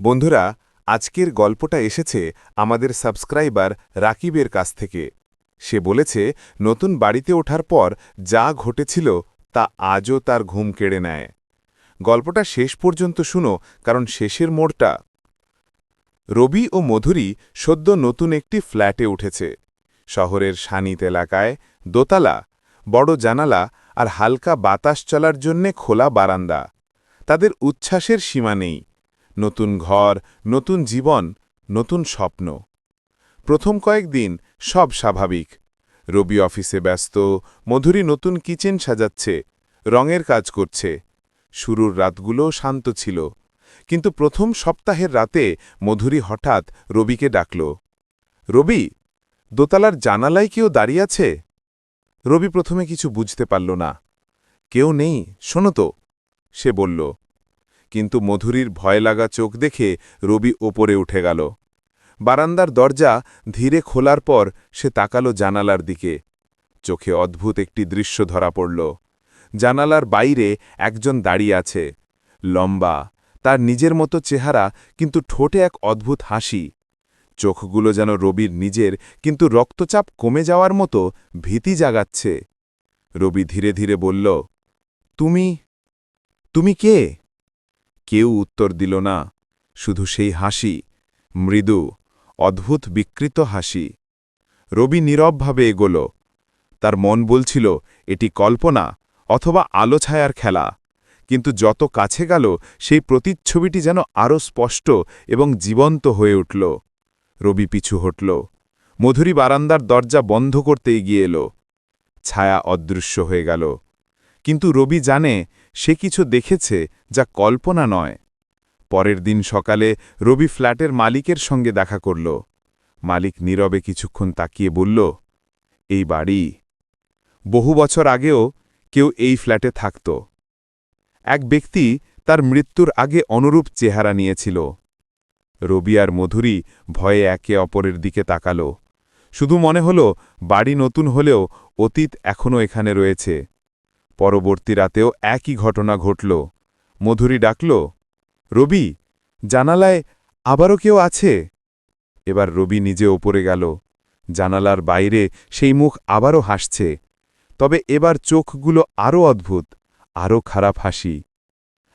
বন্ধুরা, আজকের গল্পটা এসেছে আমাদের সাবস্ক্রাইবার রাকিবের কাছ থেকে। সে বলেছে নতুন বাড়িতে ওঠার পর যা ঘটেছিল তা আজও তার ঘুম কেড়ে নেয়। গল্পটা শেষ পর্যন্ত শুনো, কারণ শেষের মোড়টা। রবি ও মধুরী সদ্য নতুন একটি ফ্ল্যাটে উঠেছে। শহরের শানিত এলাকায়, দোতলা, বড় জানালা আর হালকা বাতাস চলার জন্যে খোলা বারান্দা। তাদের উচ্ছ্বাসের সীমা নেই। নতুন ঘর, নতুন জীবন, নতুন স্বপ্ন। প্রথম কয়েকদিন সব স্বাভাবিক। রবি অফিসে ব্যস্ত, মধুরী নতুন কিচেন সাজাচ্ছে, রঙের কাজ করছে। শুরুর রাতগুলো শান্ত ছিল, কিন্তু প্রথম সপ্তাহের রাতে মধুরী হঠাৎ রবিকে ডাকল। রবি, দোতলার জানালায় কেউ দাঁড়িয়ে আছে? রবি প্রথমে কিছু বুঝতে পারল না। কেউ নেই, শোনো তো, সে বলল। কিন্তু মধুরীর ভয় লাগা চোখ দেখে রবি ওপরে উঠে গেল। বারান্দার দরজা ধীরে খোলার পর সে তাকালো জানালার দিকে। চোখে অদ্ভুত একটি দৃশ্য ধরা পড়ল। জানালার বাইরে একজন দাঁড়িয়ে আছে, লম্বা, তার নিজের মতো চেহারা, কিন্তু ঠোঁটে এক অদ্ভুত হাসি। চোখগুলো যেন রবির নিজের, কিন্তু রক্তচাপ কমে যাওয়ার মতো ভীতি জাগাচ্ছে। রবি ধীরে ধীরে বলল, তুমি তুমি কে? কেউ উত্তর দিল না, শুধু সেই হাসি, মৃদু, অদ্ভুত বিকৃত হাসি। রবি নীরবভাবে এগোল। তার মন বলছিল এটি কল্পনা অথবা আলো ছায়ার খেলা, কিন্তু যত কাছে গেল সেই প্রতিচ্ছবিটি যেন আরও স্পষ্ট এবং জীবন্ত হয়ে উঠল। রবি পিছু হটল। মধুরী বারান্দার দরজা বন্ধ করতে এগিয়ে এল। ছায়া অদৃশ্য হয়ে গেল। কিন্তু রবি জানে সে কিছু দেখেছে যা কল্পনা নয়। পরের দিন সকালে রবি ফ্ল্যাটের মালিকের সঙ্গে দেখা করল। মালিক নীরবে কিছুক্ষণ তাকিয়ে বলল, এই বাড়ি বহু বছর আগেও কেউ এই ফ্ল্যাটে থাকত। এক ব্যক্তি তার মৃত্যুর আগে অনুরূপ চেহারা নিয়েছিল। রবি আর মধুরী ভয়ে একে অপরের দিকে তাকাল। শুধু মনে হল বাড়ি নতুন হলেও অতীত এখনও এখানে রয়েছে। পরবর্তী রাতেও একই ঘটনা ঘটল। মধুরী ডাকল, রবি, জানালায় আবারও কেউ আছে? এবার রবি নিজে ওপরে গেল। জানালার বাইরে সেই মুখ আবারও হাসছে, তবে এবার চোখগুলো আরও অদ্ভুত, আরও খারাপ হাসি।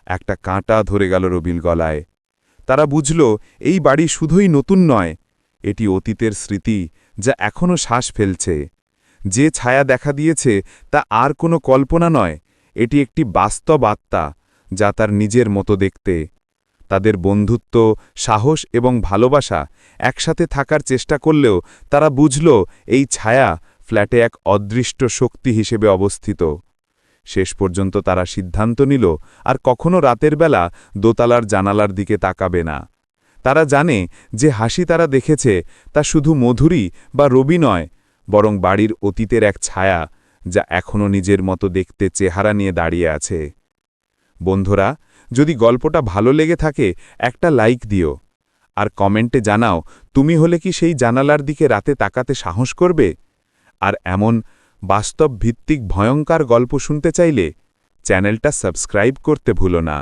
একটা কাঁটা ধরে গেল রবির গলায়। তারা বুঝল এই বাড়ি শুধুই নতুন নয়, এটি অতীতের স্মৃতি যা এখনও শ্বাস ফেলছে। যে ছায়া দেখা দিয়েছে তা আর কোনো কল্পনা নয়, এটি একটি বাস্তব আত্মা যা তার নিজের মতো দেখতে। তাদের বন্ধুত্ব, সাহস এবং ভালোবাসা একসাথে থাকার চেষ্টা করলেও তারা বুঝল এই ছায়া ফ্ল্যাটে এক অদৃষ্ট শক্তি হিসেবে অবস্থিত। শেষ পর্যন্ত তারা সিদ্ধান্ত নিল আর কখনো রাতের বেলা দোতলার জানালার দিকে তাকাবে না। তারা জানে যে হাসি তারা দেখেছে তা শুধু মধুরী বা রবি নয়, বরং বাড়ির অতীতের এক ছায়া যা এখনও নিজের মতো দেখতে চেহারা নিয়ে দাঁড়িয়ে আছে। বন্ধুরা, যদি গল্পটা ভালো লেগে থাকে একটা লাইক দিও, আর কমেন্টে জানাও তুমি হলে কি সেই জানালার দিকে রাতে তাকাতে সাহস করবে। আর এমন বাস্তব ভিত্তিক ভয়ঙ্কর গল্প শুনতে চাইলে চ্যানেলটা সাবস্ক্রাইব করতে ভুলো না।